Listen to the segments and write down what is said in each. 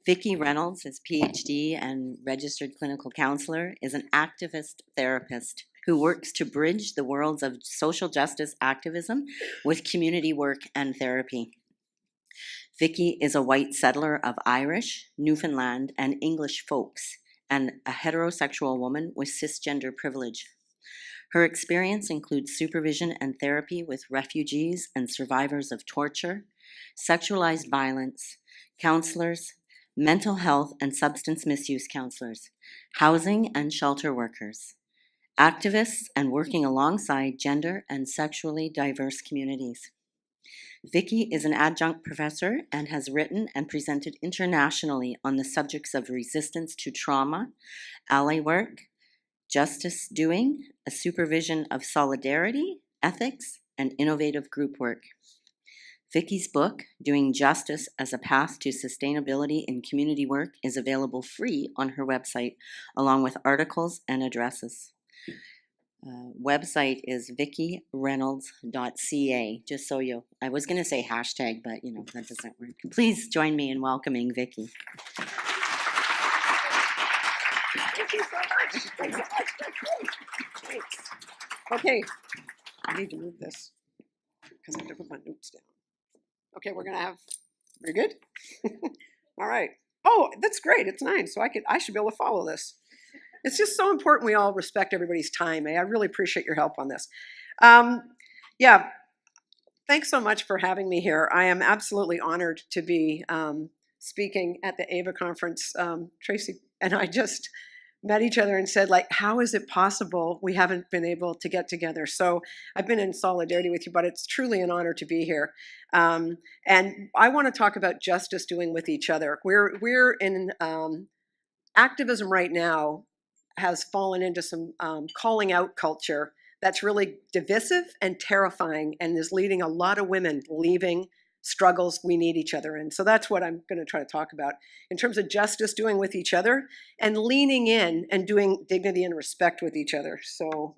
Vikki Reynolds is PhD and registered clinical counselor, is an activist therapist who works to bridge the worlds of social justice activism with community work and therapy. Vikki is a white settler of Irish, Newfoundland, and English folks, and a heterosexual woman with cisgender privilege. Her experience includes supervision and therapy with refugees and survivors of torture, sexualized violence, counselors, mental health and substance misuse counselors, housing and shelter workers, activists, and working alongside gender and sexually diverse communities. Vikki is an adjunct professor and has written and presented internationally on the subjects of resistance to trauma, ally work, justice-doing, a supervision of solidarity, ethics, and innovative group work. Vikki's book, Doing Justice as a Path to Sustainability in Community Work, is available free on her website, along with articles and addresses. Website is vikkireynolds.ca, just so I was going to say hashtag, but that doesn't work. Please join me in welcoming Vikki. Thank you so much. Thanks so much. Thanks. Okay, I need to move this because I have to put my notes down. Okay, we're good? All right. Oh, that's great. It's 9, so I should be able to follow this. It's just so important we all respect everybody's time. I really appreciate your help on this. Yeah, thanks so much for having me here. I am absolutely honored to be speaking at the AVA conference. Tracy and I just met each other and said, how is it possible we haven't been able to get together? So I've been in solidarity with you, but it's truly an honor to be here. And I want to talk about justice doing with each other. We're in activism right now has fallen into some calling out culture that's really divisive and terrifying and is leading a lot of women leaving struggles we need each other in. So that's what I'm going to try to talk about in terms of justice doing with each other and leaning in and doing dignity and respect with each other. So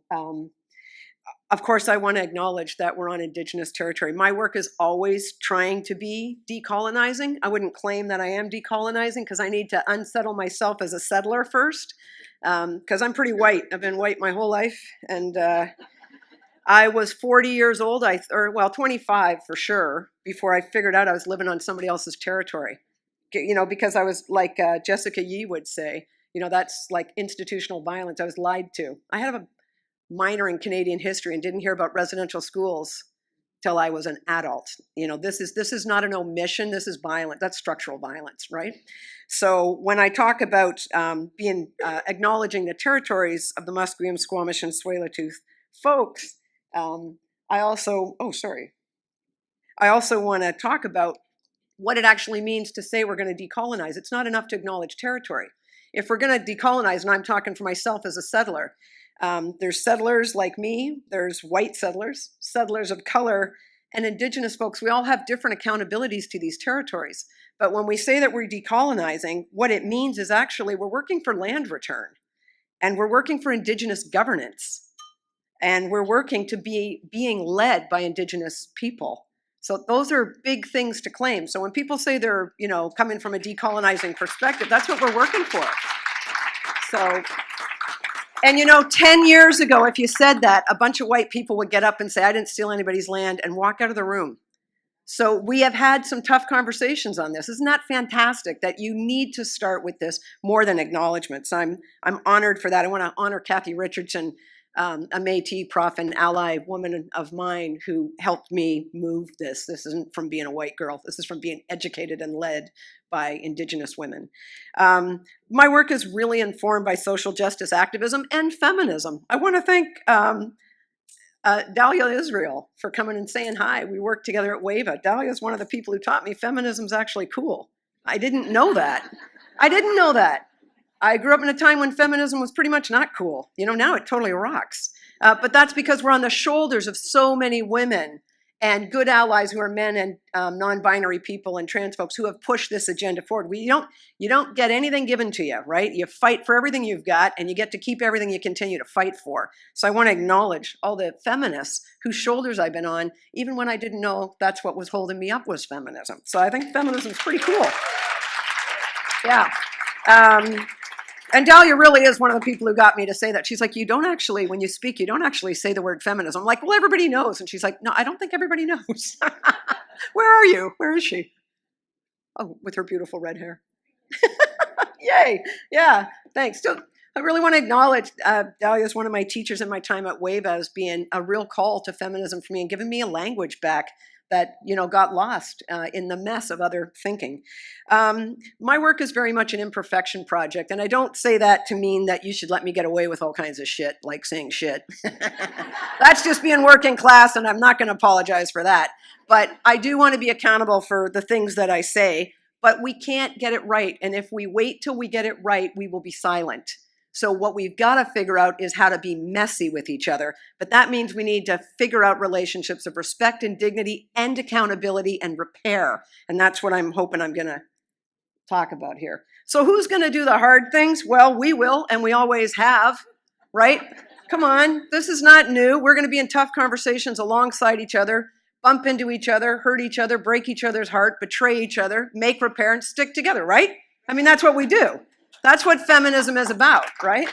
of course, I want to acknowledge that we're on Indigenous territory. My work is always trying to be decolonizing. I wouldn't claim that I am decolonizing because I need to unsettle myself as a settler first, because I'm pretty white. I've been white my whole life, and I was 40 years old, 25 for sure, before I figured out I was living on somebody else's territory. Because I was like Jessica Yee would say, that's like institutional violence. I was lied to. I had a minor in Canadian history and didn't hear about residential schools till I was an adult. This is not an omission. This is violent. That's structural violence, right? So when I talk about acknowledging the territories of the Musqueam, Squamish, and Tsleil-Waututh folks, I also want to talk about what it actually means to say we're going to decolonize. It's not enough to acknowledge territory. If we're going to decolonize, and I'm talking for myself as a settler, there's settlers like me, there's white settlers, settlers of color, and Indigenous folks. We all have different accountabilities to these territories. But when we say that we're decolonizing, what it means is actually we're working for land return, and we're working for Indigenous governance. And we're working to being led by Indigenous people. So those are big things to claim. So when people say they're, coming from a decolonizing perspective, that's what we're working for. So, and 10 years ago, if you said that, a bunch of white people would get up and say, I didn't steal anybody's land, and walk out of the room. So we have had some tough conversations on this. Isn't that fantastic that you need to start with this more than acknowledgments? I'm honored for that. I want to honor Kathy Richardson, a Métis prof and ally woman of mine who helped me move this. This isn't from being a white girl. This is from being educated and led by Indigenous women. My work is really informed by social justice activism and feminism. I want to thank Dahlia Israel for coming and saying hi. We worked together at WAVA. Dahlia is one of the people who taught me feminism's actually cool. I didn't know that. I grew up in a time when feminism was pretty much not cool. Now it totally rocks. But that's because we're on the shoulders of so many women and good allies who are men and non-binary people and trans folks who have pushed this agenda forward. You don't get anything given to you, right? You fight for everything you've got, and you get to keep everything you continue to fight for. So I want to acknowledge all the feminists whose shoulders I've been on, even when I didn't know that's what was holding me up was feminism. So I think feminism is pretty cool. Yeah. And Dahlia really is one of the people who got me to say that. She's like, you don't actually, when you speak, you don't actually say the word feminism. I'm like, well, everybody knows. And she's like, no, I don't think everybody knows. Where are you? Where is she? Oh, with her beautiful red hair. Yay. Yeah, thanks. So I really want to acknowledge Dahlia is one of my teachers in my time at WAVA as being a real call to feminism for me and giving me a language back that, you know, got lost in the mess of other thinking. My work is very much an imperfection project, and I don't say that to mean that you should let me get away with all kinds of shit, like saying shit. That's just being working class, and I'm not going to apologize for that. But I do want to be accountable for the things that I say, but we can't get it right, and if we wait till we get it right, we will be silent. So what we've got to figure out is how to be messy with each other. But that means we need to figure out relationships of respect and dignity and accountability and repair. And that's what I'm hoping I'm going to talk about here. So who's going to do the hard things? Well, we will, and we always have, right? Come on, this is not new. We're going to be in tough conversations alongside each other, bump into each other, hurt each other, break each other's heart, betray each other, make repair, and stick together, right? I mean, that's what we do. That's what feminism is about, right?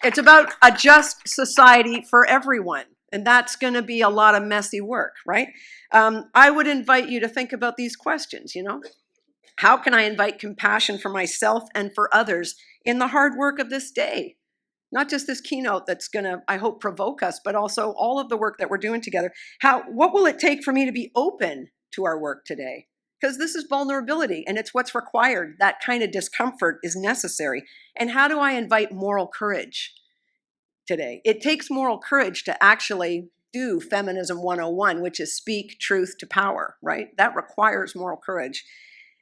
It's about a just society for everyone. And that's going to be a lot of messy work, right? I would invite you to think about these questions, you know? How can I invite compassion for myself and for others in the hard work of this day? Not just this keynote that's going to, I hope, provoke us, but also all of the work that we're doing together. What will it take for me to be open to our work today? Because this is vulnerability and it's what's required. That kind of discomfort is necessary. And how do I invite moral courage today? It takes moral courage to actually do Feminism 101, which is speak truth to power, right? That requires moral courage.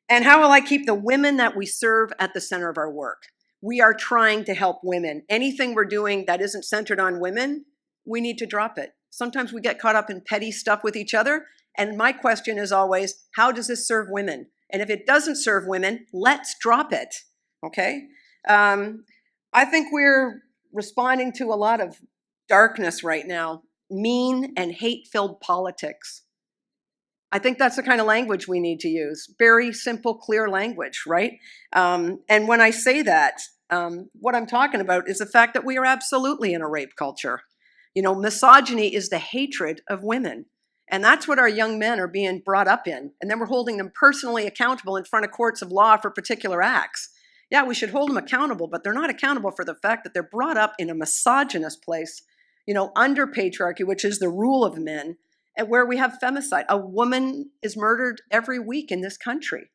And how will I keep the women that we serve at the center of our work? We are trying to help women. Anything we're doing that isn't centered on women, we need to drop it. Sometimes we get caught up in petty stuff with each other. And my question is always, how does this serve women? And if it doesn't serve women, let's drop it, okay? I think we're responding to a lot of darkness right now, mean and hate-filled politics. I think that's the kind of language we need to use. Very simple, clear language, right? And when I say that, what I'm talking about is the fact that we are absolutely in a rape culture. You know, misogyny is the hatred of women. And that's what our young men are being brought up in. And then we're holding them personally accountable in front of courts of law for particular acts. Yeah, we should hold them accountable, but they're not accountable for the fact that they're brought up in a misogynist place, you know, under patriarchy, which is the rule of men, and where we have femicide. A woman is murdered every week in this country,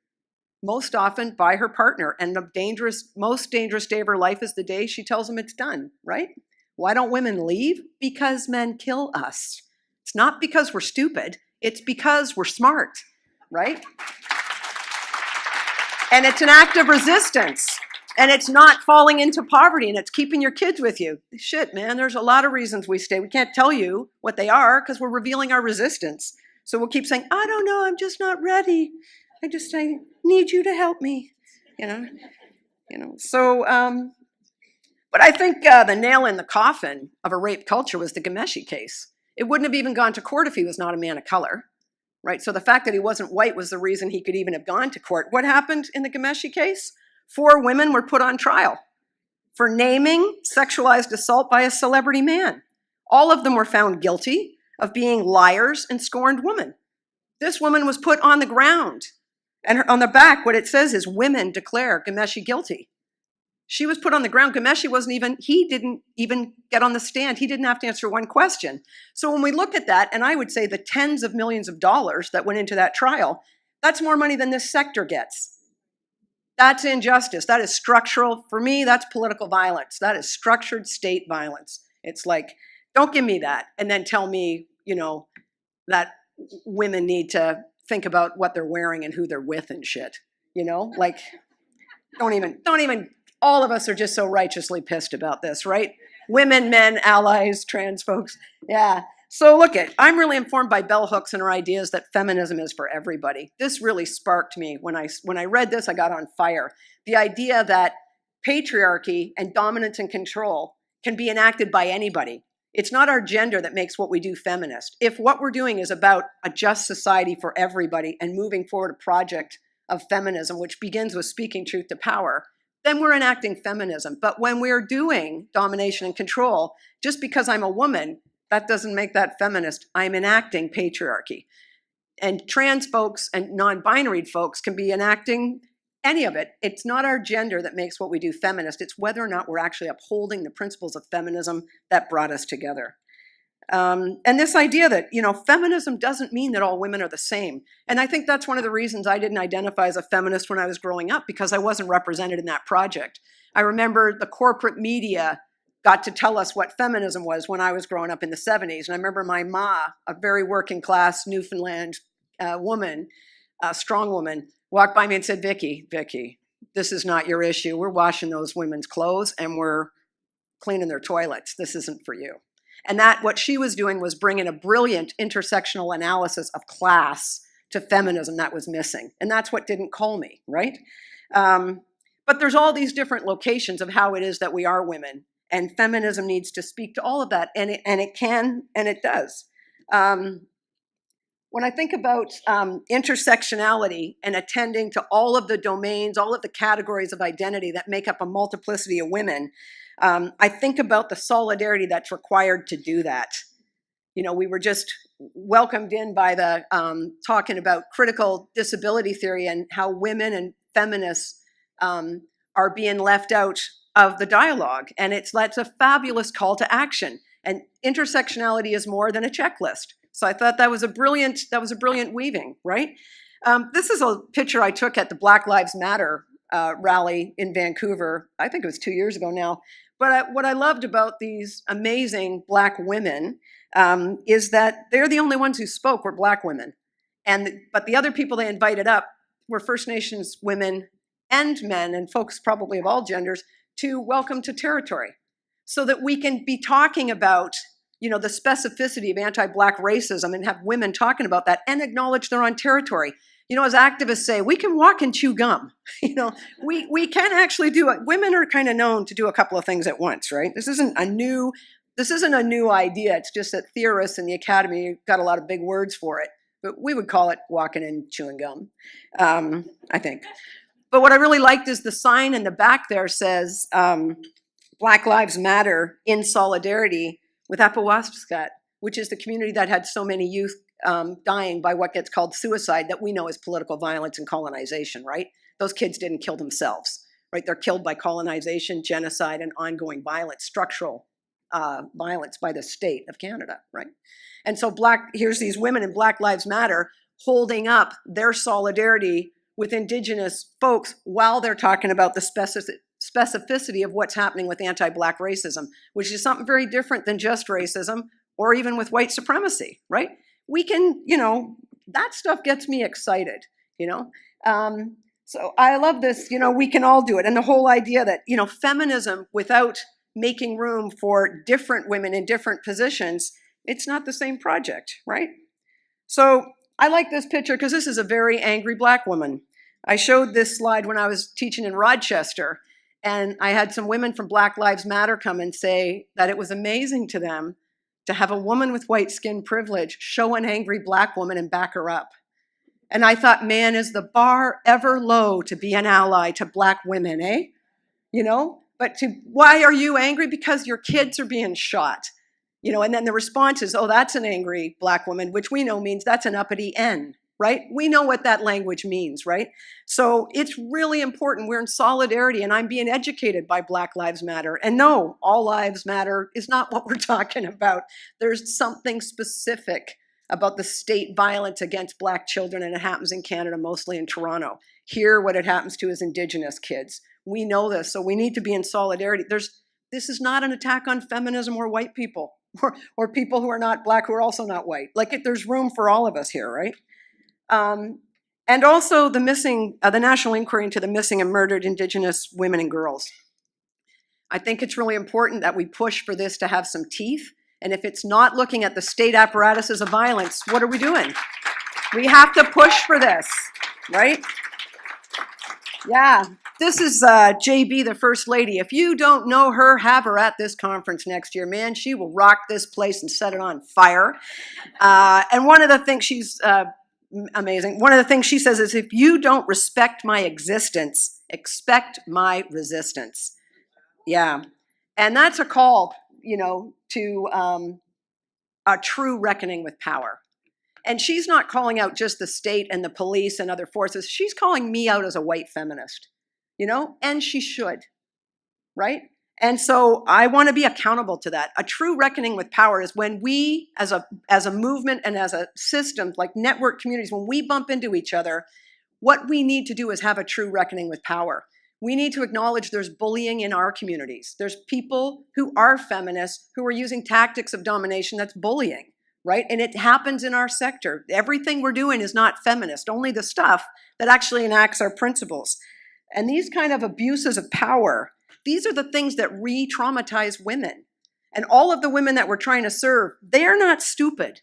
most often by her partner. And the most dangerous day of her life is the day she tells him it's done, right? Why don't women leave? Because men kill us. It's not because we're stupid. It's because we're smart, right? And it's an act of resistance. And it's not falling into poverty, and it's keeping your kids with you. Shit, man, there's a lot of reasons we stay. We can't tell you what they are because we're revealing our resistance. So we'll keep saying, I don't know, I'm just not ready. I need you to help me, you know. So, but I think the nail in the coffin of a rape culture was the Kamesha case. It wouldn't have even gone to court if he was not a man of color, right? So the fact that he wasn't white was the reason he could even have gone to court. What happened in the Kamesha case? 4 women were put on trial for naming sexualized assault by a celebrity man. All of them were found guilty of being liars and scorned women. This woman was put on the ground, and on the back, what it says is, women declare Kamesha guilty. She was put on the ground. He didn't even get on the stand. He didn't have to answer one question. So when we look at that, and I would say the tens of millions of dollars that went into that trial, that's more money than this sector gets. That's injustice. That is structural. For me, that's political violence. That is structured state violence. It's like, don't give me that and then tell me, you know, that women need to think about what they're wearing and who they're with and shit. You know, like, don't even, all of us are just so righteously pissed about this, right? Women, men, allies, trans folks. Yeah. So look I'm really informed by bell hooks and her ideas that feminism is for everybody. This really sparked me. When I read this, I got on fire. The idea that patriarchy and dominance and control can be enacted by anybody. It's not our gender that makes what we do feminist. If what we're doing is about a just society for everybody and moving forward a project of feminism, which begins with speaking truth to power, then we're enacting feminism. But when we're doing domination and control, just because I'm a woman, that doesn't make that feminist. I'm enacting patriarchy. And trans folks and non-binary folks can be enacting any of it. It's not our gender that makes what we do feminist. It's whether or not we're actually upholding the principles of feminism that brought us together. And this idea that, feminism doesn't mean that all women are the same. And I think that's one of the reasons I didn't identify as a feminist when I was growing up, because I wasn't represented in that project. I remember the corporate media got to tell us what feminism was when I was growing up in the 70s. And I remember my ma, a very working class Newfoundland woman, a strong woman, walked by me and said, Vikki, this is not your issue. We're washing those women's clothes and we're cleaning their toilets. This isn't for you. And that what she was doing was bringing a brilliant intersectional analysis of class to feminism that was missing. And that's what didn't call me, right? But there's all these different locations of how it is that we are women. And feminism needs to speak to all of that. And it can, and it does. When I think about intersectionality and attending to all of the domains, all of the categories of identity that make up a multiplicity of women, I think about the solidarity that's required to do that. We were just welcomed in by the talking about critical disability theory and how women and feminists are being left out of the dialogue. And that's a fabulous call to action. And intersectionality is more than a checklist. So I thought that was a brilliant weaving, right? This is a picture I took at the Black Lives Matter rally in Vancouver. I think it was 2 years ago now. But what I loved about these amazing Black women is that they're the only ones who spoke were Black women. But the other people they invited up were First Nations women and men, and folks probably of all genders, to welcome to territory, so that we can be talking about the specificity of anti-Black racism and have women talking about that and acknowledge they're on territory. As activists say, we can walk and chew gum. We can actually do it. Women are kind of known to do a couple of things at once, right? This isn't a new idea. It's just that theorists in the academy got a lot of big words for it. But we would call it walking and chewing gum, I think. But what I really liked is the sign in the back there says, Black Lives Matter in solidarity with Apawaspskat, which is the community that had so many youth dying by what gets called suicide that we know as political violence and colonization, right? Those kids didn't kill themselves, right? They're killed by colonization, genocide, and ongoing violence, structural violence by the state of Canada, right? And so here's these women in Black Lives Matter holding up their solidarity with Indigenous folks while they're talking about the specificity of what's happening with anti-Black racism, which is something very different than just racism or even with white supremacy, right? We can, that stuff gets me excited, So I love this, we can all do it. And the whole idea that, feminism without making room for different women in different positions, it's not the same project, right? So I like this picture because this is a very angry Black woman. I showed this slide when I was teaching in Rochester, and I had some women from Black Lives Matter come and say that it was amazing to them to have a woman with white skin privilege show an angry Black woman and back her up. And I thought, man, is the bar ever low to be an ally to Black women, eh? But why are you angry? Because your kids are being shot. And then the response is, oh, that's an angry Black woman, which we know means that's an uppity N, right? We know what that language means, right? So it's really important. We're in solidarity, and I'm being educated by Black Lives Matter. And no, all lives matter is not what we're talking about. There's something specific about the state violence against Black children, and it happens in Canada, mostly in Toronto. Here, what it happens to is Indigenous kids. We know this, so we need to be in solidarity. This is not an attack on feminism or white people, or people who are not Black who are also not white. There's room for all of us here, right? And also the national inquiry into the missing and murdered Indigenous women and girls. I think it's really important that we push for this to have some teeth. And if it's not looking at the state apparatuses of violence, what are we doing? We have to push for this, right? Yeah, this is JB, the First Lady. If you don't know her, have her at this conference next year. Man, she will rock this place and set it on fire. And one of the things, she's amazing. One of the things she says is, if you don't respect my existence, expect my resistance. Yeah. And that's a call, to a true reckoning with power. And she's not calling out just the state and the police and other forces. She's calling me out as a white feminist, and she should, right? And so I want to be accountable to that. A true reckoning with power is when we, as a movement and as a system, like network communities, when we bump into each other, what we need to do is have a true reckoning with power. We need to acknowledge there's bullying in our communities. There's people who are feminists who are using tactics of domination that's bullying, right? And it happens in our sector. Everything we're doing is not feminist, only the stuff that actually enacts our principles. And these kind of abuses of power, these are the things that re-traumatize women. And all of the women that we're trying to serve, they're not stupid.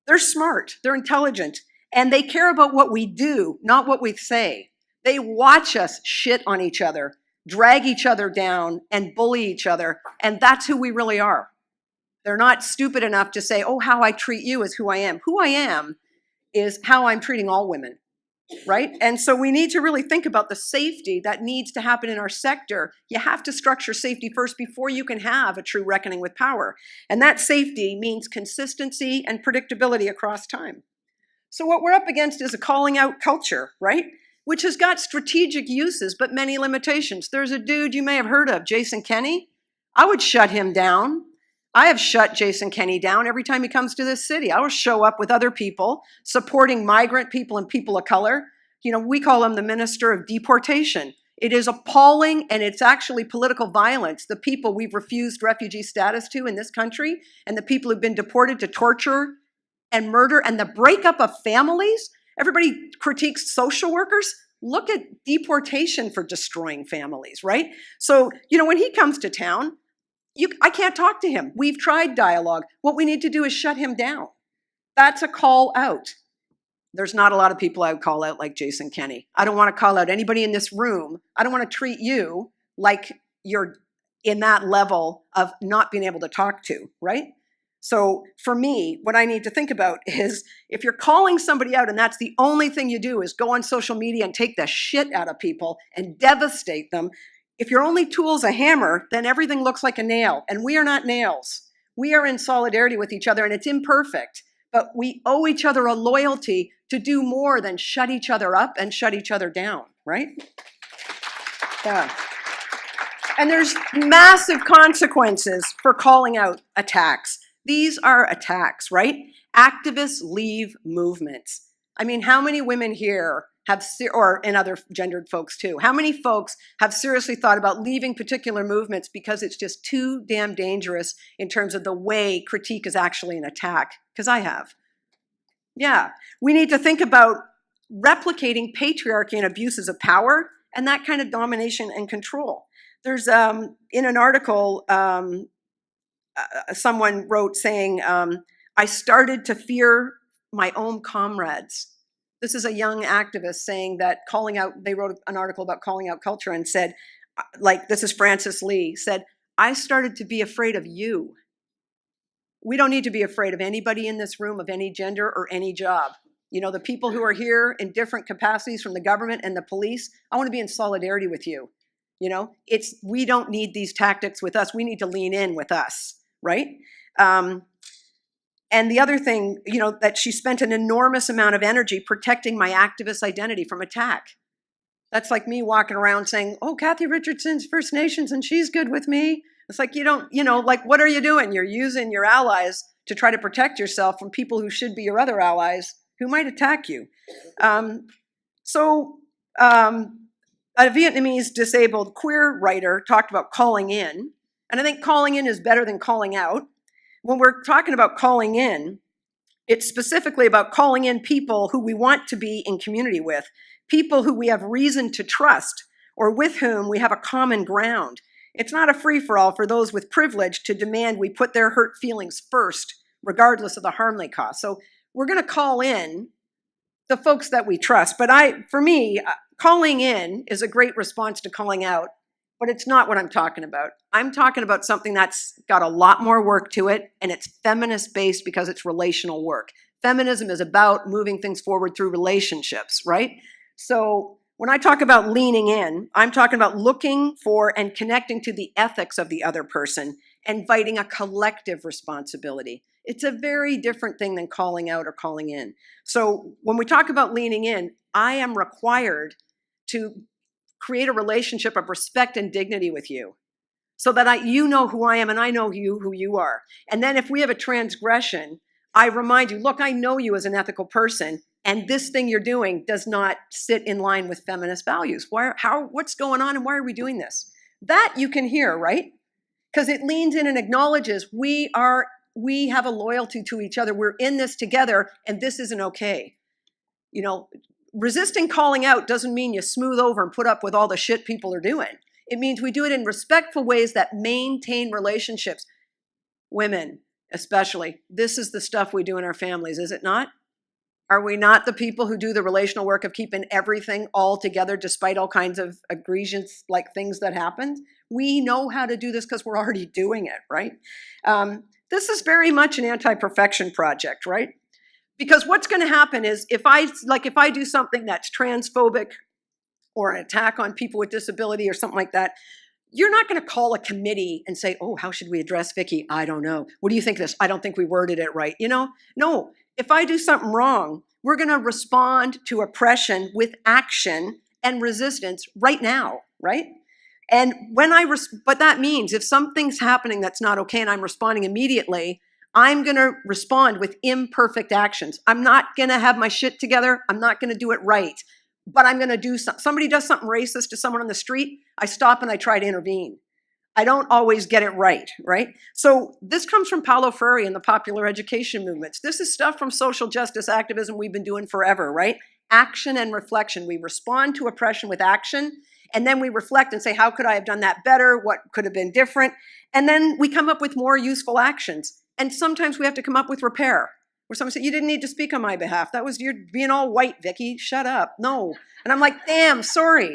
They're smart, they're intelligent, and they care about what we do, not what we say. They watch us shit on each other, drag each other down, and bully each other, and that's who we really are. They're not stupid enough to say, oh, how I treat you is who I am. Who I am is how I'm treating all women, right? And so we need to really think about the safety that needs to happen in our sector. You have to structure safety first before you can have a true reckoning with power. And that safety means consistency and predictability across time. So what we're up against is a calling out culture, right? Which has got strategic uses, but many limitations. There's a dude you may have heard of, Jason Kenney. I would shut him down. I have shut Jason Kenney down every time he comes to this city. I will show up with other people, supporting migrant people and people of color. We call him the Minister of Deportation. It is appalling, and it's actually political violence. The people we've refused refugee status to in this country, and the people who've been deported to torture and murder, and the breakup of families. Everybody critiques social workers. Look at deportation for destroying families, right? So, when he comes to town, I can't talk to him. We've tried dialogue. What we need to do is shut him down. That's a call out. There's not a lot of people I would call out like Jason Kenney. I don't want to call out anybody in this room. I don't want to treat you like you're in that level of not being able to talk to, right? So for me, what I need to think about is, if you're calling somebody out and that's the only thing you do is go on social media and take the shit out of people and devastate them, if your only tool's a hammer, then everything looks like a nail. And we are not nails. We are in solidarity with each other, and it's imperfect. But we owe each other a loyalty to do more than shut each other up and shut each other down, right? Yeah. And there's massive consequences for calling out attacks. These are attacks, right? Activists leave movements. I mean, how many women here and other gendered folks too, how many folks have seriously thought about leaving particular movements because it's just too damn dangerous in terms of the way critique is actually an attack? Because I have. Yeah, we need to think about replicating patriarchy and abuses of power and that kind of domination and control. There's, in an article, someone wrote saying, I started to fear my own comrades. This is a young activist saying that they wrote an article about calling out culture and said, this is Frances Lee, said, I started to be afraid of you. We don't need to be afraid of anybody in this room of any gender or any job. The people who are here in different capacities from the government and the police, I want to be in solidarity with you. We don't need these tactics with us. We need to lean in with us, right? And the other thing, that she spent an enormous amount of energy protecting my activist identity from attack. That's like me walking around saying, oh, Kathy Richardson's First Nations and she's good with me. It's like, what are you doing? You're using your allies to try to protect yourself from people who should be your other allies who might attack you. A Vietnamese disabled queer writer talked about calling in, and I think calling in is better than calling out. When we're talking about calling in, it's specifically about calling in people who we want to be in community with, people who we have reason to trust, or with whom we have a common ground. It's not a free-for-all for those with privilege to demand we put their hurt feelings first, regardless of the harm they cause. So we're going to call in the folks that we trust. But for me, calling in is a great response to calling out, but it's not what I'm talking about. I'm talking about something that's got a lot more work to it, and it's feminist-based because it's relational work. Feminism is about moving things forward through relationships, right? So when I talk about leaning in, I'm talking about looking for and connecting to the ethics of the other person, inviting a collective responsibility. It's a very different thing than calling out or calling in. So when we talk about leaning in, I am required to create a relationship of respect and dignity with you so that you know who I am and I know who you are. And then if we have a transgression, I remind you, look, I know you as an ethical person, and this thing you're doing does not sit in line with feminist values. What's going on and why are we doing this? That you can hear, right? Because it leans in and acknowledges we have a loyalty to each other. We're in this together and this isn't okay. You know, resisting calling out doesn't mean you smooth over and put up with all the shit people are doing. It means we do it in respectful ways that maintain relationships. Women, especially, this is the stuff we do in our families, is it not? Are we not the people who do the relational work of keeping everything all together despite all kinds of egregious like things that happened? We know how to do this because we're already doing it, right? This is very much an anti-perfection project, right? Because what's going to happen is if I do something that's transphobic or an attack on people with disability or something like that, you're not going to call a committee and say, oh, how should we address Vikki? I don't know. What do you think of this? I don't think we worded it right. You know, no, if I do something wrong, we're going to respond to oppression with action and resistance right now, right? And but that means if something's happening that's not okay and I'm responding immediately, I'm going to respond with imperfect actions. I'm not going to have my shit together. I'm not going to do it right, but I'm going to do something. Somebody does something racist to someone on the street, I stop and I try to intervene. I don't always get it right, right? So this comes from Paulo Freire and the popular education movements. This is stuff from social justice activism we've been doing forever, right? Action and reflection. We respond to oppression with action, and then we reflect and say, how could I have done that better? What could have been different? And then we come up with more useful actions. And sometimes we have to come up with repair, where someone said, you didn't need to speak on my behalf. You're being all white, Vikki, shut up, no. And I'm like, damn, sorry.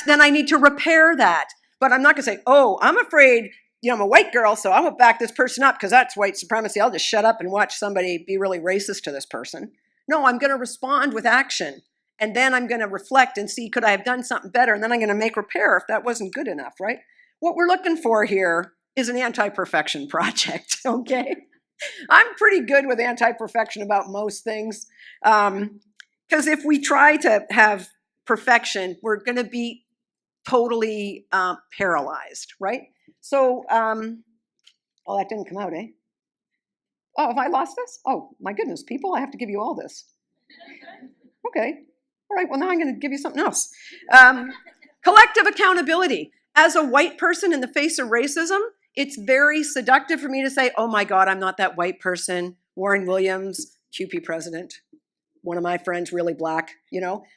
Then I need to repair that. But I'm not gonna say, oh, I'm afraid, I'm a white girl, so I won't back this person up because that's white supremacy. I'll just shut up and watch somebody be really racist to this person. No, I'm gonna respond with action. And then I'm gonna reflect and see, could I have done something better? And then I'm gonna make repair if that wasn't good enough, right? What we're looking for here is an anti-perfection project, okay? I'm pretty good with anti-perfection about most things. Because if we try to have perfection, we're gonna be totally paralyzed, right? So, oh, that didn't come out, eh? Oh, have I lost this? Oh, my goodness, people, I have to give you all this. Okay, all right, well, now I'm gonna give you something else. Collective accountability. As a white person in the face of racism, it's very seductive for me to say, oh my God, I'm not that white person. Warren Williams, QP president, one of my friends, really black,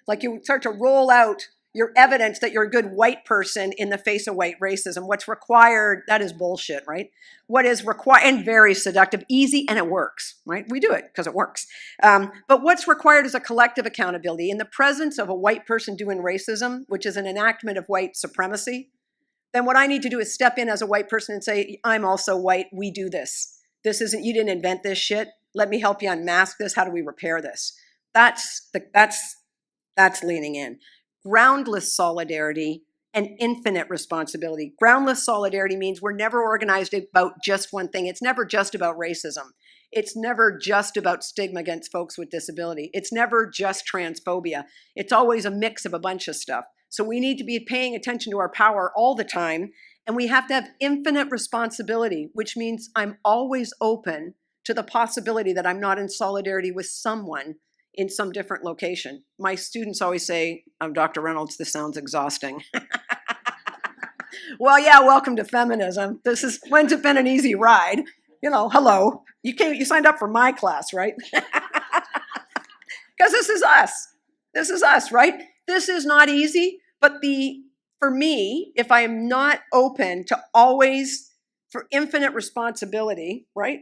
like you start to roll out your evidence that you're a good white person in the face of white racism. What's required, that is bullshit, right? What is required, and very seductive, easy, and it works, right? We do it because it works. But what's required is a collective accountability. In the presence of a white person doing racism, which is an enactment of white supremacy, then what I need to do is step in as a white person and say, I'm also white, we do this. This isn't, you didn't invent this shit. Let me help you unmask this. How do we repair this? That's leaning in. Groundless solidarity and infinite responsibility. Groundless solidarity means we're never organized about just one thing. It's never just about racism. It's never just about stigma against folks with disability. It's never just transphobia. It's always a mix of a bunch of stuff. So we need to be paying attention to our power all the time, and we have to have infinite responsibility, which means I'm always open to the possibility that I'm not in solidarity with someone in some different location. My students always say, Dr. Reynolds, this sounds exhausting. Well, yeah, welcome to feminism. When's it been an easy ride? Hello. You signed up for my class, right? Because this is us. This is us, right? This is not easy, but for me, if I am not open to always, for infinite responsibility, right?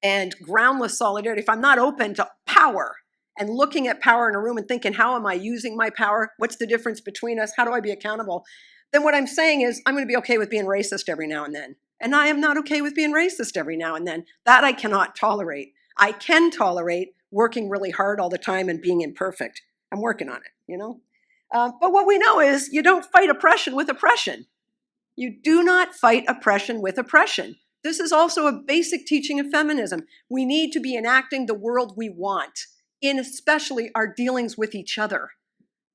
And groundless solidarity, if I'm not open to power, and looking at power in a room and thinking, how am I using my power? What's the difference between us? How do I be accountable? Then what I'm saying is I'm going to be okay with being racist every now and then. And I am not okay with being racist every now and then. That I cannot tolerate. I can tolerate working really hard all the time and being imperfect. I'm working on it, you know? But what we know is you don't fight oppression with oppression. You do not fight oppression with oppression. This is also a basic teaching of feminism. We need to be enacting the world we want, in especially our dealings with each other,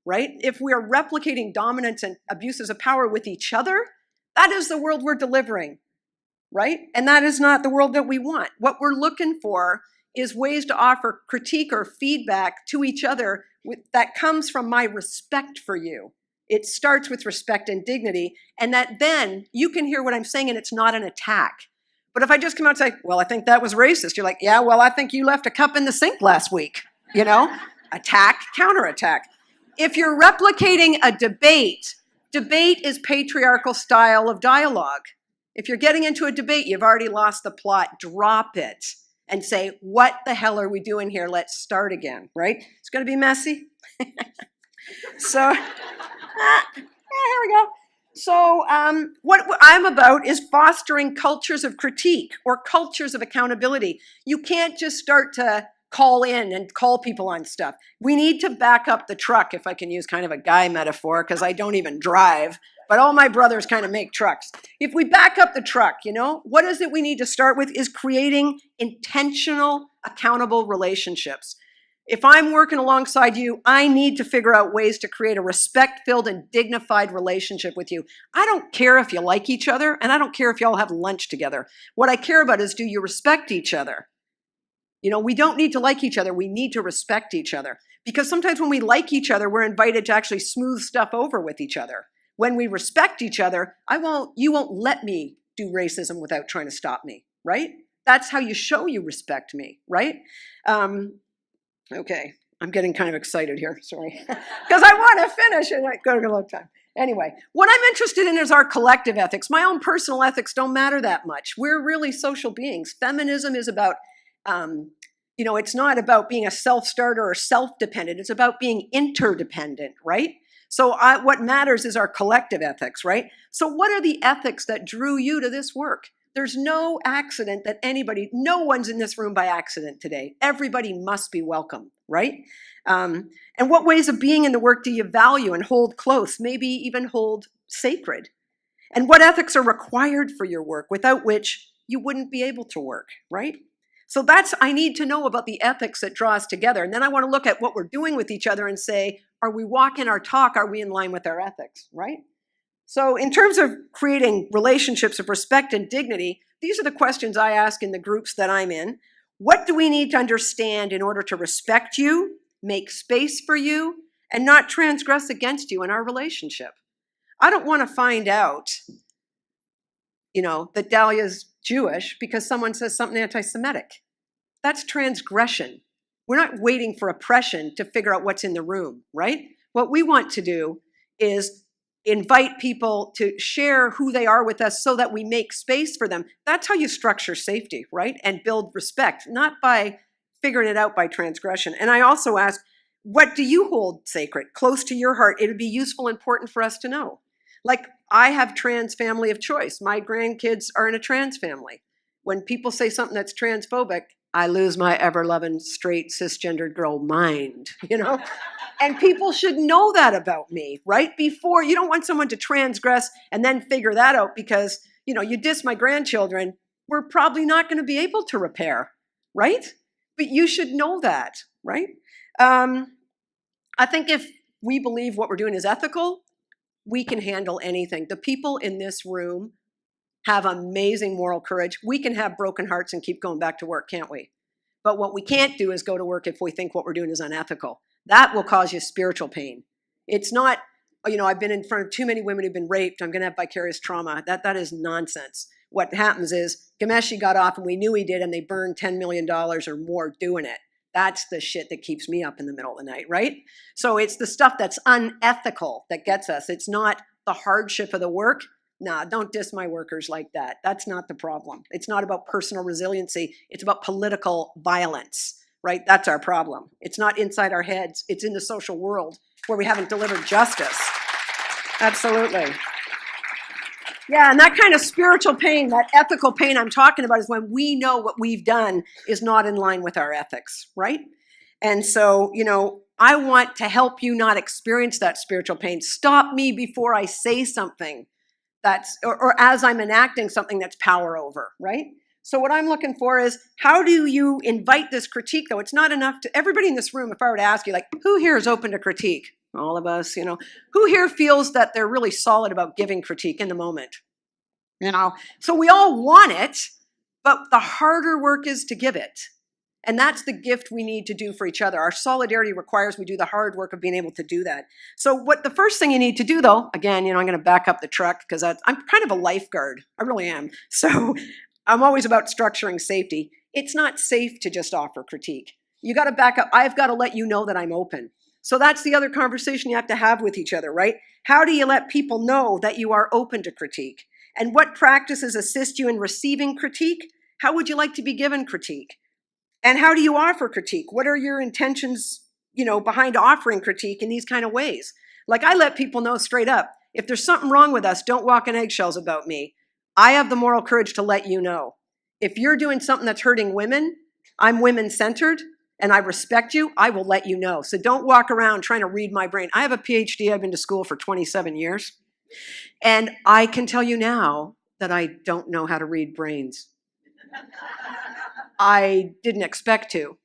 right? If we are replicating dominance and abuses of power with each other, that is the world we're delivering, right? And that is not the world that we want. What we're looking for is ways to offer critique or feedback to each other that comes from my respect for you. It starts with respect and dignity, and that then you can hear what I'm saying and it's not an attack. But if I just come out and say, well, I think that was racist, you're like, yeah, well, I think you left a cup in the sink last week, you know? Attack, counterattack. If you're replicating a debate, debate is patriarchal style of dialogue. If you're getting into a debate, you've already lost the plot, drop it and say, what the hell are we doing here? Let's start again, right? It's gonna be messy. So, here we go. So what I'm about is fostering cultures of critique or cultures of accountability. You can't just start to call in and call people on stuff. We need to back up the truck, if I can use kind of a guy metaphor, because I don't even drive, but all my brothers kind of make trucks. If we back up the truck, you know, what is it we need to start with is creating intentional, accountable relationships. If I'm working alongside you, I need to figure out ways to create a respect-filled and dignified relationship with you. I don't care if you like each other, and I don't care if y'all have lunch together. What I care about is, do you respect each other? You know, we don't need to like each other. We need to respect each other. Because sometimes when we like each other, we're invited to actually smooth stuff over with each other. When we respect each other, you won't let me do racism without trying to stop me, right? That's how you show you respect me, right? Okay, I'm getting kind of excited here, sorry. Because I want to finish and I go a long time. Anyway, what I'm interested in is our collective ethics. My own personal ethics don't matter that much. We're really social beings. Feminism is about, you know, it's not about being a self-starter or self-dependent. It's about being interdependent, right? So what matters is our collective ethics, right? So what are the ethics that drew you to this work? There's no accident that no one's in this room by accident today. Everybody must be welcome, right? And what ways of being in the work do you value and hold close, maybe even hold sacred? And what ethics are required for your work, without which you wouldn't be able to work, right? So I need to know about the ethics that draw us together. And then I want to look at what we're doing with each other and say, are we walking our talk? Are we in line with our ethics, right? So in terms of creating relationships of respect and dignity, these are the questions I ask in the groups that I'm in. What do we need to understand in order to respect you, make space for you, and not transgress against you in our relationship? I don't want to find out, you know, that Dahlia's Jewish because someone says something anti-Semitic. That's transgression. We're not waiting for oppression to figure out what's in the room, right? What we want to do is invite people to share who they are with us so that we make space for them. That's how you structure safety, right? And build respect, not by figuring it out by transgression. And I also ask, what do you hold sacred, close to your heart? It would be useful, important for us to know. Like, I have trans family of choice. My grandkids are in a trans family. When people say something that's transphobic, I lose my ever-loving straight cisgendered girl mind, you know? And people should know that about me, right? Before, you don't want someone to transgress and then figure that out because, you know, you diss my grandchildren, we're probably not going to be able to repair, right? But you should know that, right? I think if we believe what we're doing is ethical, we can handle anything. The people in this room have amazing moral courage. We can have broken hearts and keep going back to work, can't we? But what we can't do is go to work if we think what we're doing is unethical. That will cause you spiritual pain. It's not, you know, I've been in front of too many women who've been raped, I'm going to have vicarious trauma. That is nonsense. What happens is Kamesha got off and we knew he did and they burned $10 million or more doing it. That's the shit that keeps me up in the middle of the night, right? So it's the stuff that's unethical that gets us. It's not the hardship of the work. Nah, don't diss my workers like that. That's not the problem. It's not about personal resiliency. It's about political violence, right? That's our problem. It's not inside our heads. It's in the social world where we haven't delivered justice. Absolutely. Yeah, and that kind of spiritual pain, that ethical pain I'm talking about is when we know what we've done is not in line with our ethics, right? And so, I want to help you not experience that spiritual pain. Stop me before I say something or as I'm enacting something that's power over, right? So what I'm looking for is, how do you invite this critique, though? It's not enough to, everybody in this room, if I were to ask you, like, who here is open to critique? All of us, who here feels that they're really solid about giving critique in the moment? So we all want it, but the harder work is to give it. And that's the gift we need to do for each other. Our solidarity requires we do the hard work of being able to do that. So the first thing you need to do, though, again, I'm going to back up the truck because I'm kind of a lifeguard. I really am. So I'm always about structuring safety. It's not safe to just offer critique. You got to back up. I've got to let you know that I'm open. So that's the other conversation you have to have with each other, right? How do you let people know that you are open to critique? And what practices assist you in receiving critique? How would you like to be given critique? And how do you offer critique? What are your intentions, behind offering critique in these kind of ways? Like, I let people know straight up, if there's something wrong with us, don't walk on eggshells about me. I have the moral courage to let you know. If you're doing something that's hurting women, I'm women-centered, and I respect you, I will let you know. So don't walk around trying to read my brain. I have a PhD. I've been to school for 27 years. And I can tell you now that I don't know how to read brains. I didn't expect to.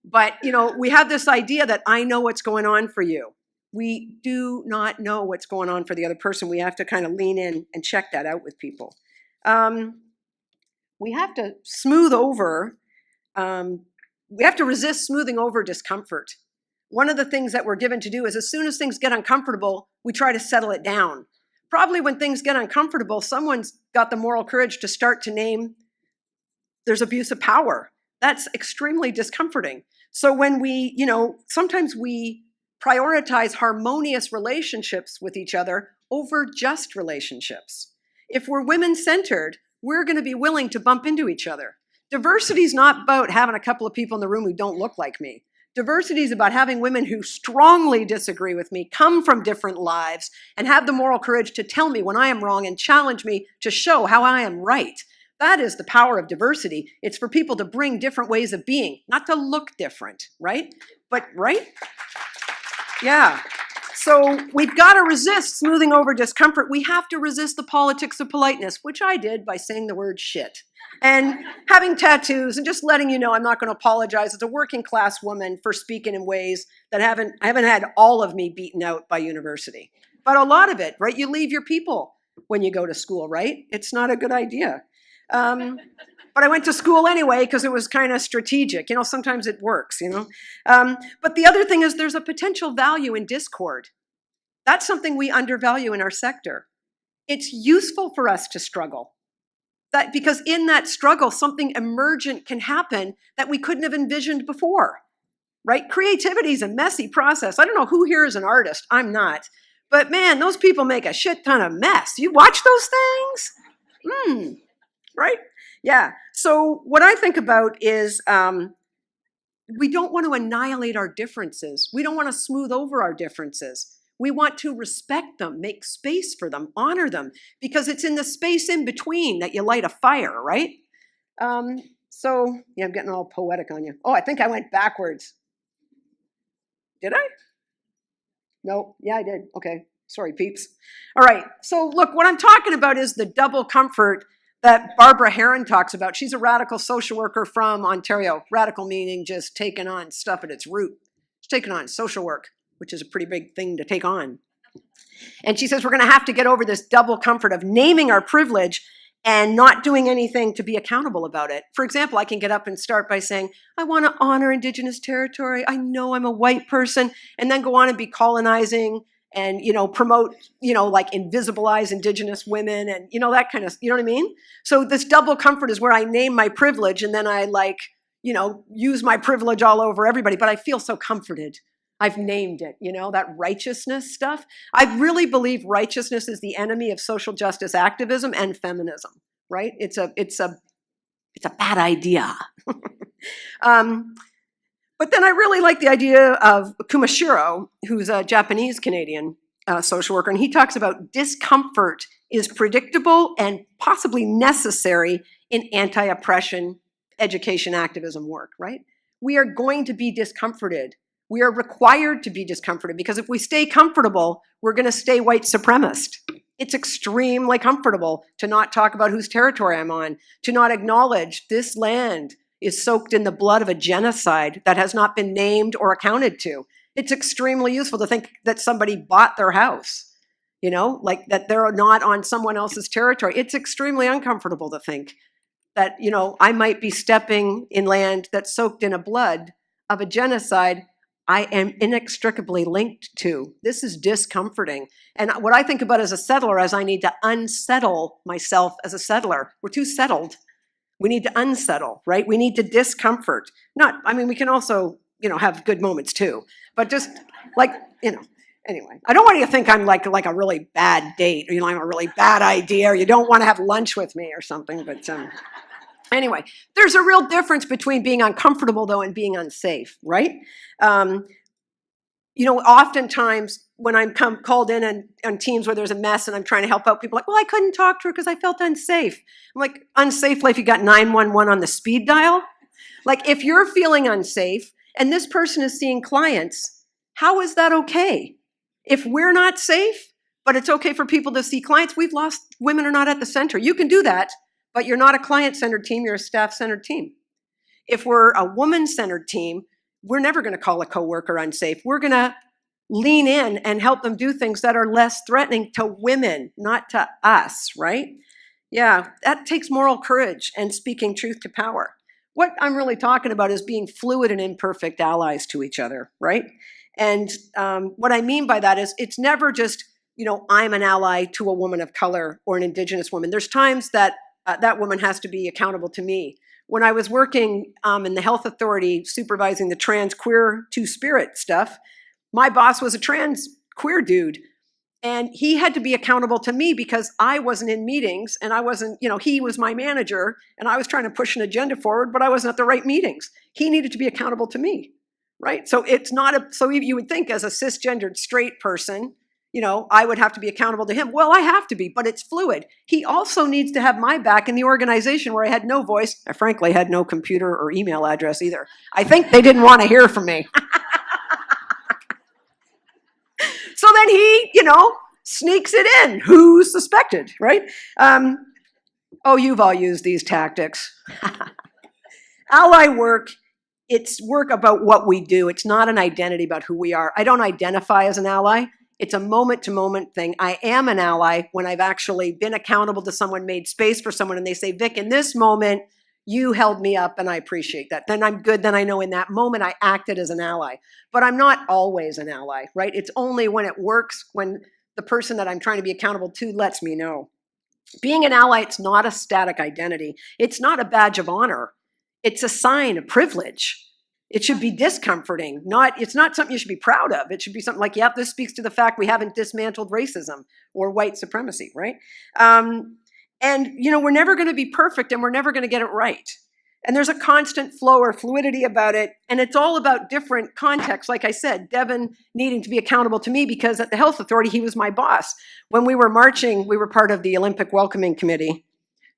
But, we have this idea that I know what's going on for you. We do not know what's going on for the other person. We have to kind of lean in and check that out with people. We have to smooth over, we have to resist smoothing over discomfort. One of the things that we're given to do is, as soon as things get uncomfortable, we try to settle it down. Probably when things get uncomfortable, someone's got the moral courage to start to name there's abuse of power. That's extremely discomforting. So when we, sometimes we prioritize harmonious relationships with each other over just relationships. If we're women-centered, we're going to be willing to bump into each other. Diversity is not about having a couple of people in the room who don't look like me. Diversity is about having women who strongly disagree with me, come from different lives, and have the moral courage to tell me when I am wrong and challenge me to show how I am right. That is the power of diversity. It's for people to bring different ways of being, not to look different, right? But, right? Yeah. So we've got to resist smoothing over discomfort. We have to resist the politics of politeness, which I did by saying the word shit. And having tattoos and just letting you know I'm not going to apologize as a working class woman for speaking in ways that I haven't had all of me beaten out by university. But a lot of it, right? You leave your people when you go to school, right? It's not a good idea. But I went to school anyway because it was kind of strategic. Sometimes it works, But the other thing is there's a potential value in discord. That's something we undervalue in our sector. It's useful for us to struggle. Because in that struggle, something emergent can happen that we couldn't have envisioned before, right? Creativity is a messy process. I don't know who here is an artist. I'm not. But man, those people make a shit ton of mess. You watch those things? Right? Yeah. So what I think about is we don't want to annihilate our differences. We don't want to smooth over our differences. We want to respect them, make space for them, honor them, because it's in the space in between that you light a fire, right? So, yeah, I'm getting all poetic on you. Oh, I think I went backwards. Did I? No, yeah, I did. Okay, sorry, peeps. All right, so look, what I'm talking about is the double comfort that Barbara Herron talks about. She's a radical social worker from Ontario. Radical meaning just taking on stuff at its root. She's taking on social work, which is a pretty big thing to take on. And she says we're going to have to get over this double comfort of naming our privilege and not doing anything to be accountable about it. For example, I can get up and start by saying, I want to honor Indigenous territory. I know I'm a white person, and then go on and be colonizing and, promote, like invisibilize Indigenous women and, that kind of, you know what I mean? So this double comfort is where I name my privilege and then I use my privilege all over everybody, but I feel so comforted. I've named it, that righteousness stuff. I really believe righteousness is the enemy of social justice activism and feminism, right? It's a bad idea. But then I really like the idea of Kamesha, who's a Japanese-Canadian social worker, and he talks about discomfort is predictable and possibly necessary in anti-oppression education activism work, right? We are going to be discomforted. We are required to be discomforted because if we stay comfortable, we're going to stay white supremacist. It's extremely comfortable to not talk about whose territory I'm on, to not acknowledge this land is soaked in the blood of a genocide that has not been named or accounted to. It's extremely useful to think that somebody bought their house, you know, like that they're not on someone else's territory. It's extremely uncomfortable to think that, you know, I might be stepping in land that's soaked in a blood of a genocide I am inextricably linked to. This is discomforting. And what I think about as a settler is I need to unsettle myself as a settler. We're too settled. We need to unsettle, right? We need to discomfort. I mean, we can also, you know, have good moments too, but just like, you know, anyway, I don't want you to think I'm like a really bad date, or, you know, I'm a really bad idea, or you don't want to have lunch with me or something, but anyway, there's a real difference between being uncomfortable, though, and being unsafe, right? You know, oftentimes when I'm called in on teams where there's a mess and I'm trying to help out, people are like, well, I couldn't talk to her because I felt unsafe. I'm like, unsafe like you got 911 on the speed dial? Like, if you're feeling unsafe and this person is seeing clients, how is that okay? If we're not safe, but it's okay for people to see clients, we've lost, women are not at the center. You can do that, but you're not a client-centered team, you're a staff-centered team. If we're a woman-centered team, we're never going to call a coworker unsafe. We're going to lean in and help them do things that are less threatening to women, not to us, right? Yeah, that takes moral courage and speaking truth to power. What I'm really talking about is being fluid and imperfect allies to each other, right? And what I mean by that is it's never just, you know, I'm an ally to a woman of color or an Indigenous woman. There's times that that woman has to be accountable to me. When I was working in the health authority supervising the trans queer two-spirit stuff, my boss was a trans queer dude. And he had to be accountable to me because I wasn't in meetings and I wasn't, you know, he was my manager and I was trying to push an agenda forward, but I wasn't at the right meetings. He needed to be accountable to me, right? So it's not so you would think as a cisgendered straight person, you know, I would have to be accountable to him. Well, I have to be, but it's fluid. He also needs to have my back in the organization where I had no voice. I frankly had no computer or email address either. I think they didn't want to hear from me. So then he, you know, sneaks it in. Who's suspected, right? Oh, you've all used these tactics. Ally work, it's work about what we do. It's not an identity about who we are. I don't identify as an ally. It's a moment-to-moment thing. I am an ally when I've actually been accountable to someone, made space for someone, and they say, Vic, in this moment, you held me up, and I appreciate that. Then I'm good. Then I know in that moment I acted as an ally. But I'm not always an ally, right? It's only when it works, when the person that I'm trying to be accountable to lets me know. Being an ally, it's not a static identity. It's not a badge of honor. It's a sign of privilege. It should be discomforting. It's not something you should be proud of. It should be something like, yep, this speaks to the fact we haven't dismantled racism or white supremacy, right? And, you know, we're never going to be perfect and we're never going to get it right. And there's a constant flow or fluidity about it. And it's all about different contexts. Like I said, Devin needing to be accountable to me because at the health authority, he was my boss. When we were marching, we were part of the Olympic Welcoming Committee.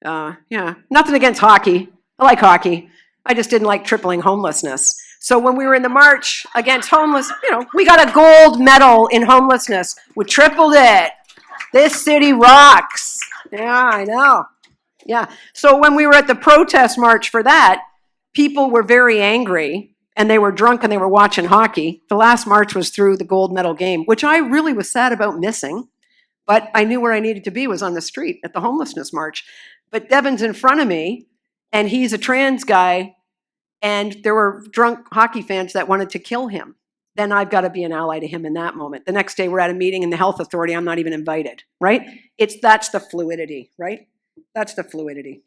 Yeah, nothing against hockey. I like hockey. I just didn't like tripling homelessness. So when we were in the march against homeless, you know, we got a gold medal in homelessness. We tripled it. This city rocks. Yeah, I know. Yeah. So when we were at the protest march for that, people were very angry and they were drunk and they were watching hockey. The last march was through the gold medal game, which I really was sad about missing. But I knew where I needed to be was on the street at the homelessness march. But Devin's in front of me and he's a trans guy and there were drunk hockey fans that wanted to kill him. Then I've got to be an ally to him in that moment. The next day we're at a meeting in the health authority. I'm not even invited, right? That's the fluidity, right? That's the fluidity.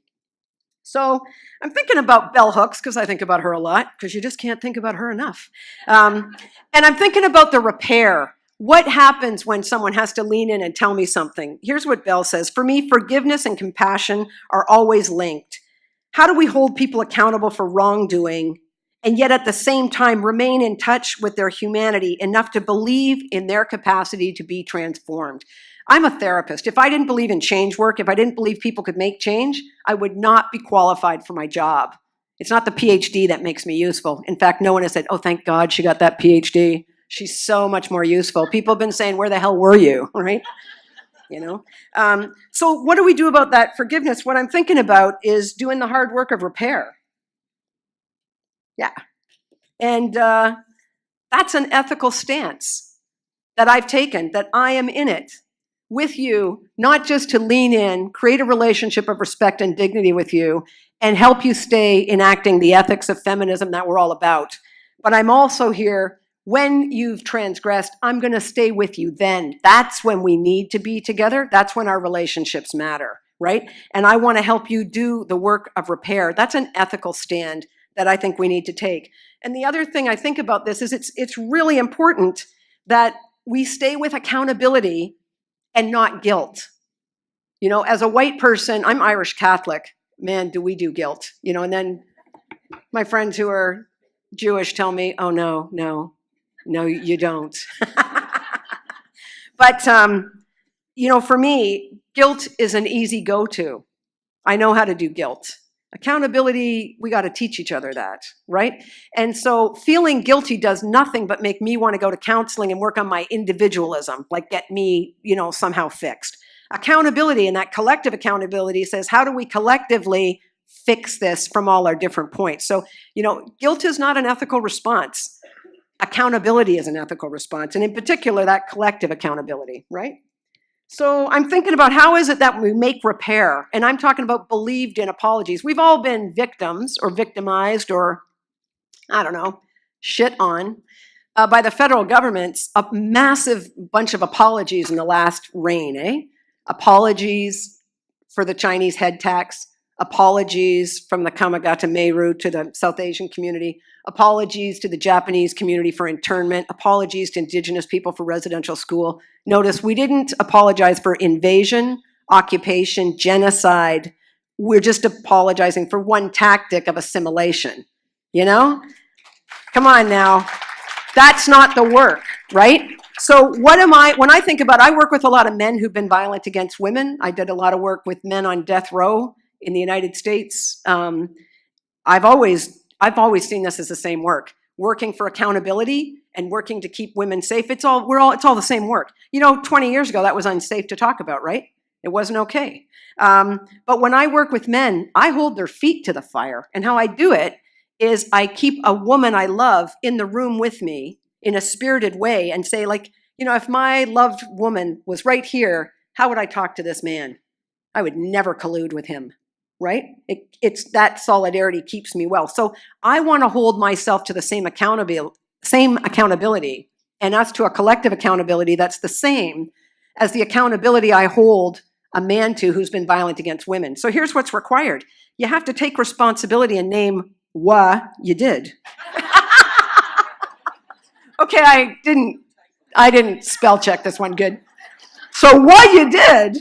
So I'm thinking about bell hooks because I think about her a lot because you just can't think about her enough. And I'm thinking about the repair. What happens when someone has to lean in and tell me something? Here's what Bell says. For me, forgiveness and compassion are always linked. How do we hold people accountable for wrongdoing and yet at the same time remain in touch with their humanity enough to believe in their capacity to be transformed. I'm a therapist. If I didn't believe in change work, if I didn't believe people could make change, I would not be qualified for my job. It's not the PhD that makes me useful. In fact, no one has said, oh, thank God she got that PhD. She's so much more useful. People have been saying, where the hell were you, right? You know? So what do we do about that forgiveness? What I'm thinking about is doing the hard work of repair. Yeah. And that's an ethical stance that I've taken, that I am in it with you, not just to lean in, create a relationship of respect and dignity with you, and help you stay enacting the ethics of feminism that we're all about. But I'm also here, when you've transgressed, I'm going to stay with you then. That's when we need to be together. That's when our relationships matter, right? And I want to help you do the work of repair. That's an ethical stand that I think we need to take. And the other thing I think about this is it's really important that we stay with accountability and not guilt. You know, as a white person, I'm Irish Catholic. Man, do we do guilt. You know, and then my friends who are Jewish tell me, oh, no, you don't. But, you know, for me, guilt is an easy go-to. I know how to do guilt. Accountability, we got to teach each other that, right? And so feeling guilty does nothing but make me want to go to counseling and work on my individualism, like get me, you know, somehow fixed. Accountability, and that collective accountability says, how do we collectively fix this from all our different points? So, you know, guilt is not an ethical response. Accountability is an ethical response, and in particular, that collective accountability, right? So I'm thinking about how is it that we make repair? And I'm talking about believed in apologies. We've all been victims or victimized or, I don't know, shit on by the federal government's a massive bunch of apologies in the last reign, eh? Apologies for the Chinese head tax, apologies from the Kamagata Meru to the South Asian community, apologies to the Japanese community for internment, apologies to Indigenous people for residential school. Notice we didn't apologize for invasion, occupation, genocide. We're just apologizing for one tactic of assimilation, you know? Come on now. That's not the work, right? So what am I, when I think about, I work with a lot of men who've been violent against women. I did a lot of work with men on death row in the United States. I've always seen this as the same work. Working for accountability and working to keep women safe. It's all the same work. You know, 20 years ago, that was unsafe to talk about, right? It wasn't okay. But when I work with men, I hold their feet to the fire. And how I do it is I keep a woman I love in the room with me in a spirited way and say, like, you know, if my loved woman was right here, how would I talk to this man? I would never collude with him, right? It's that solidarity keeps me well. So I want to hold myself to the same accountability and us to a collective accountability that's the same as the accountability I hold a man to who's been violent against women. So here's what's required. You have to take responsibility and name what you did. Okay, I didn't spell check this one good. So what you did,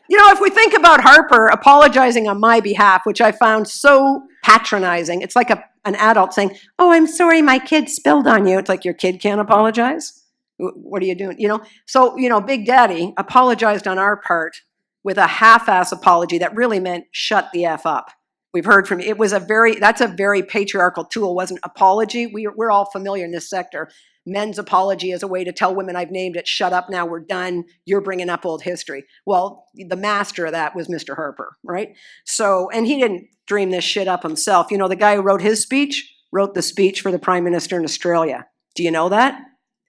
you know, if we think about Harper apologizing on my behalf, which I found so patronizing, it's like an adult saying, oh, I'm sorry my kid spilled on you. It's like your kid can't apologize. What are you doing? You know, so, you know, Big Daddy apologized on our part with a half-ass apology that really meant shut the F up. We've heard from, that's a very patriarchal tool, wasn't apology. We're all familiar in this sector. Men's apology is a way to tell women I've named it, shut up now, we're done, you're bringing up old history. Well, the master of that was Mr. Harper, right? So, and he didn't dream this shit up himself. You know, the guy who wrote his speech wrote the speech for the Prime Minister in Australia. Do you know that?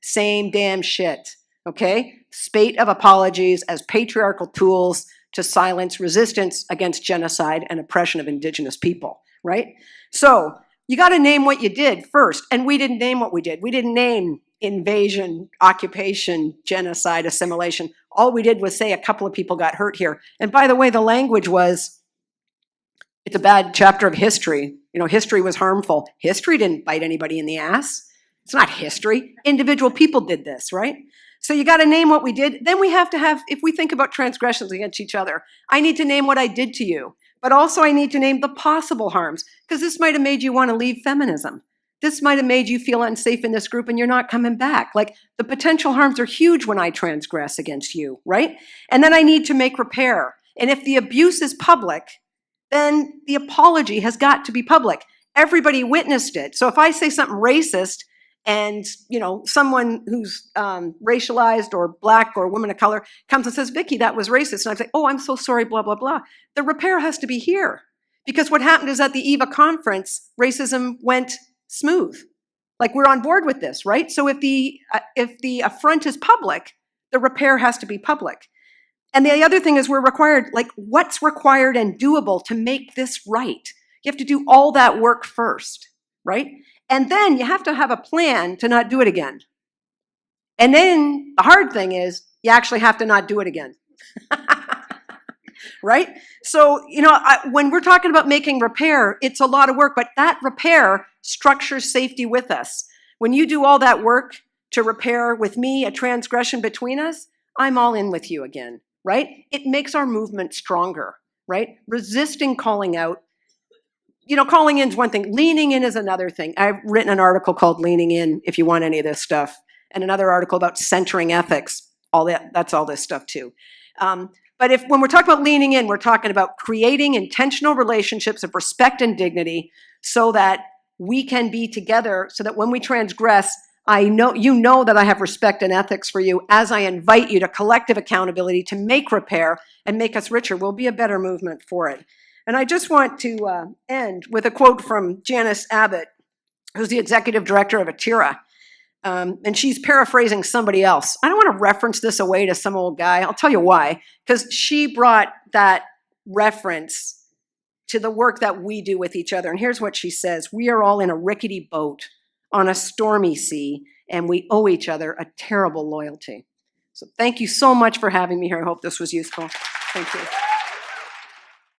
Same damn shit, okay? Spate of apologies as patriarchal tools to silence resistance against genocide and oppression of Indigenous people, right? So you got to name what you did first. And we didn't name what we did. We didn't name invasion, occupation, genocide, assimilation. All we did was say a couple of people got hurt here. And by the way, the language was, it's a bad chapter of history. You know, history was harmful. History didn't bite anybody in the ass. It's not history. Individual people did this, right? So you got to name what we did. Then we have to have, if we think about transgressions against each other, I need to name what I did to you. But also I need to name the possible harms, because this might have made you want to leave feminism. this might have made you feel unsafe in this group and you're not coming back. Like, the potential harms are huge when I transgress against you, right? And then I need to make repair. And if the abuse is public, then the apology has got to be public. Everybody witnessed it. So if I say something racist and, you know, someone who's racialized or black or woman of color comes and says, Vikki, that was racist. And I say, oh, I'm so sorry, blah, blah, blah. The repair has to be here. Because what happened is at the EVA conference, racism went smooth. Like, we're on board with this, right? So if the affront is public, the repair has to be public. And the other thing is we're required, like, what's required and doable to make this right? You have to do all that work first, right? And then you have to have a plan to not do it again. And then the hard thing is you actually have to not do it again. Right? So, you know, when we're talking about making repair, it's a lot of work, but that repair structures safety with us. When you do all that work to repair with me a transgression between us, I'm all in with you again, right? It makes our movement stronger, right? Resisting calling out. You know, calling in is one thing. Leaning in is another thing. I've written an article called Leaning In, if you want any of this stuff, and another article about centering ethics. All that's all this stuff too. But when we're talking about leaning in, we're talking about creating intentional relationships of respect and dignity so that we can be together, so that when we transgress, you know that I have respect and ethics for you as I invite you to collective accountability to make repair and make us richer. We'll be a better movement for it. And I just want to end with a quote from Janice Abbott, who's the executive director of ATIRA. And she's paraphrasing somebody else. I don't want to reference this away to some old guy. I'll tell you why. Because she brought that reference to the work that we do with each other. And here's what she says. We are all in a rickety boat on a stormy sea, and we owe each other a terrible loyalty. So thank you so much for having me here. I hope this was useful. Thank you.